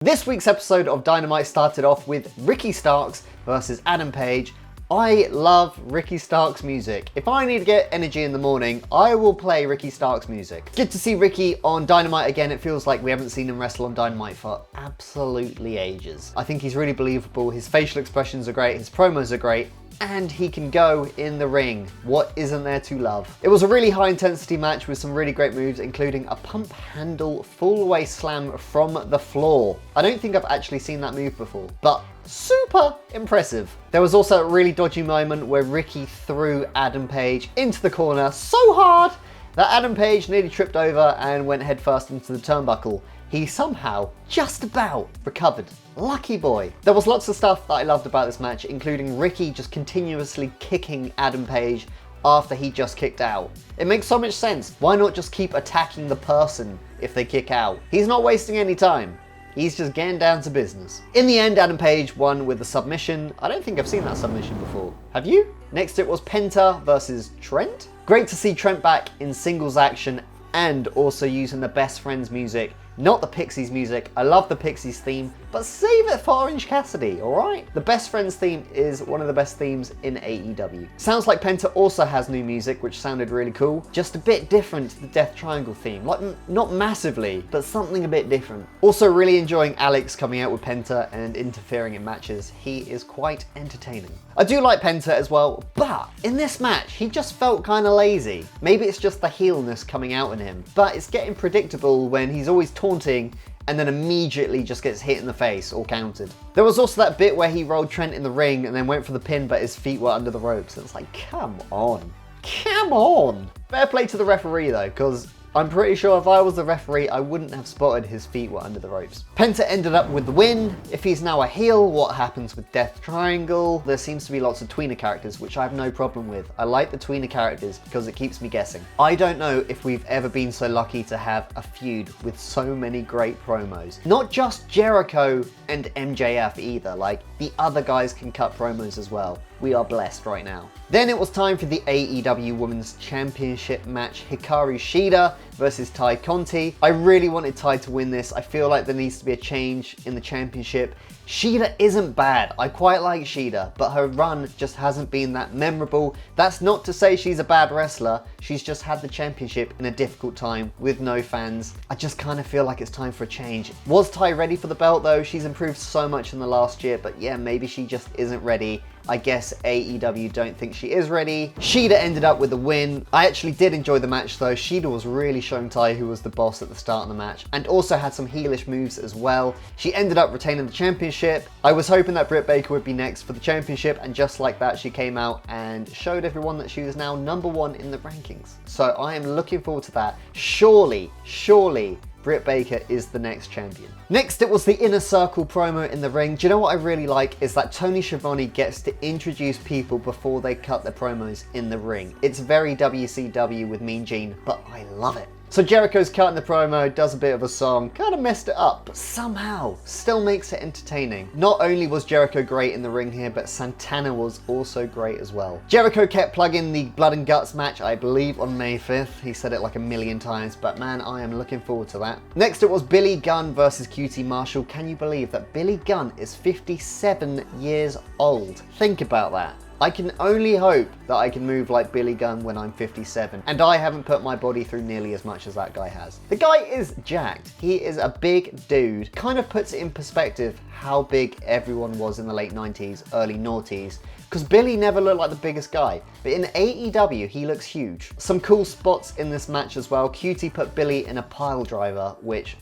This week's episode of Dynamite started off with Ricky Starks versus Adam Page. I love Ricky Starks' music. If I need to get energy in the morning, I will play Ricky Starks' music. Good to see Ricky on Dynamite again. It feels like we haven't seen him wrestle on Dynamite for absolutely ages. I think he's really believable. His facial expressions are great, his promos are great, and he can go in the ring. What isn't there to love? It was a really high intensity match with some really great moves, including a pump handle full away slam from the floor. I don't think I've actually seen that move before, but super impressive. There was also a really dodgy moment where Ricky threw Adam Page into the corner so hard that Adam Page nearly tripped over and went headfirst into the turnbuckle. He somehow just about recovered. Lucky boy. There was lots of stuff that I loved about this match, including Ricky just continuously kicking Adam Page after he just kicked out. It makes so much sense. Why not just keep attacking the person if they kick out? He's not wasting any time. He's just getting down to business. In the end, Adam Page won with a submission. I don't think I've seen that submission before. Have you? Next it was Penta versus Trent. Great to see Trent back in singles action and also using the Best Friends music, not the Pixies music. I love the Pixies theme, but save it for Orange Cassidy, alright? The Best Friends theme is one of the best themes in AEW. Sounds like Penta also has new music, which sounded really cool. Just a bit different to the Death Triangle theme. Like, not massively, but something a bit different. Also really enjoying Alex coming out with Penta and interfering in matches. He is quite entertaining. I do like Penta as well, but in this match, he just felt kind of lazy. Maybe it's just the heelness coming out in him, but it's getting predictable when he's always taunting and then immediately just gets hit in the face or countered. There was also that bit where he rolled Trent in the ring and then went for the pin, but his feet were under the ropes. And it's like, come on. Come on. Fair play to the referee though, because I'm pretty sure if I was the referee, I wouldn't have spotted his feet were under the ropes. Penta ended up with the win. If he's now a heel, what happens with Death Triangle? There seems to be lots of tweener characters, which I have no problem with. I like the tweener characters because it keeps me guessing. I don't know if we've ever been so lucky to have a feud with so many great promos. Not just Jericho and MJF either, like the other guys can cut promos as well. We are blessed right now. Then it was time for the AEW Women's Championship match, Hikaru Shida versus Tay Conti. I really wanted Tay to win this. I feel like there needs to be a change in the championship. Shida isn't bad. I quite like Shida, but her run just hasn't been that memorable. That's not to say she's a bad wrestler. She's just had the championship in a difficult time with no fans. I just kind of feel like it's time for a change. Was Tay ready for the belt though? She's improved so much in the last year, but yeah, maybe she just isn't ready. I guess AEW don't think she is ready. Shida ended up with the win. I actually did enjoy the match though. Shida was really showing Tay who was the boss at the start of the match, and also had some heelish moves as well. She ended up retaining the championship. I was hoping that Britt Baker would be next for the championship, and just like that, she came out and showed everyone that she was now #1 in the rankings. So I am looking forward to that. Surely, Britt Baker is the next champion. Next, it was the Inner Circle promo in the ring. Do you know what I really like is that Tony Schiavone gets to introduce people before they cut their promos in the ring. It's very WCW with Mean Gene, but I love it. So Jericho's cutting the promo, does a bit of a song, kind of messed it up, but somehow still makes it entertaining. Not only was Jericho great in the ring here, but Santana was also great as well. Jericho kept plugging the Blood and Guts match, I believe on May 5th. He said it like a million times, but man, I am looking forward to that. Next it was Billy Gunn versus QT Marshall. Can you believe that Billy Gunn is 57 years old? Think about that. I can only hope that I can move like Billy Gunn when I'm 57, and I haven't put my body through nearly as much as that guy has. The guy is jacked. He is a big dude. Kind of puts it in perspective how big everyone was in the late 90s, early noughties, because Billy never looked like the biggest guy, but in AEW he looks huge. Some cool spots in this match as well. QT put Billy in a pile driver, which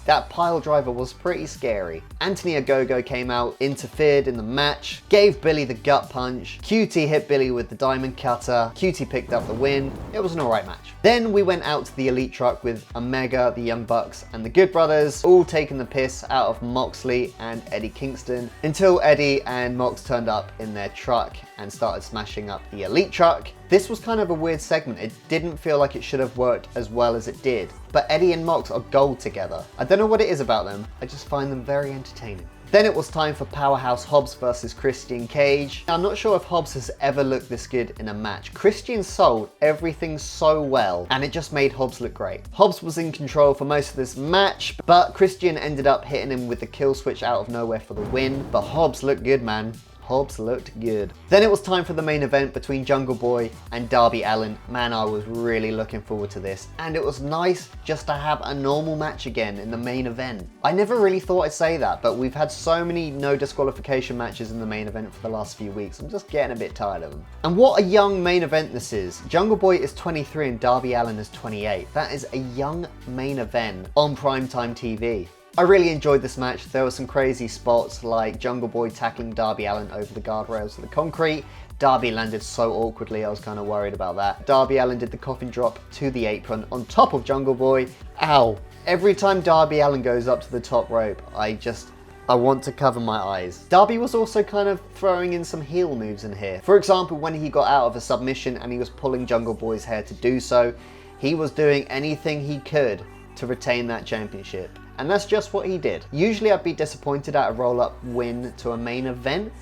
that pile driver was pretty scary. Anthony Ogogo came out, interfered in the match, gave Billy the gut punch. QT hit Billy with the diamond cutter. QT picked up the win. It was an alright match. Then we went out to the Elite Truck with Omega, the Young Bucks, and the Good Brothers, all taking the piss out of Moxley and Eddie Kingston, until Eddie and Mox turned up in their truck and started smashing up the Elite Truck. This was kind of a weird segment. It didn't feel like it should have worked as well as it did. But Eddie and Mox are gold together. I don't know what it is about them. I just find them very entertaining. Then it was time for Powerhouse Hobbs versus Christian Cage. Now, I'm not sure if Hobbs has ever looked this good in a match. Christian sold everything so well, and it just made Hobbs look great. Hobbs was in control for most of this match, but Christian ended up hitting him with the kill switch out of nowhere for the win. But Hobbs looked good, man. Hobbs looked good. Then it was time for the main event between Jungle Boy and Darby Allin. Man, I was really looking forward to this, and it was nice just to have a normal match again in the main event. I never really thought I'd say that, but we've had so many no disqualification matches in the main event for the last few weeks. I'm just getting a bit tired of them. And what a young main event this is. Jungle Boy is 23 and Darby Allin is 28. That is a young main event on primetime TV. I really enjoyed this match. There were some crazy spots like Jungle Boy tackling Darby Allin over the guardrails of the concrete. Darby landed so awkwardly, I was kind of worried about that. Darby Allin did the coffin drop to the apron on top of Jungle Boy. Ow. Every time Darby Allin goes up to the top rope, I want to cover my eyes. Darby was also kind of throwing in some heel moves in here. For example, when he got out of a submission and he was pulling Jungle Boy's hair to do so, he was doing anything he could to retain that championship. And that's just what he did. Usually I'd be disappointed at a roll-up win to a main event,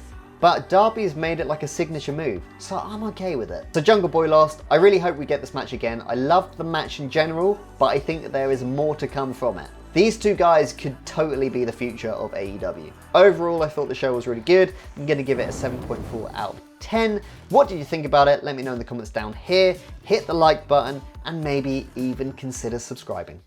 but Darby's made it like a signature move, so I'm okay with it. So Jungle Boy lost. I really hope we get this match again. I loved the match in general, but I think that there is more to come from it. These two guys could totally be the future of AEW. Overall, I thought the show was really good. I'm gonna give it a 7.4 out of 10. What did you think about it? Let me know in the comments down here. Hit the like button and maybe even consider subscribing.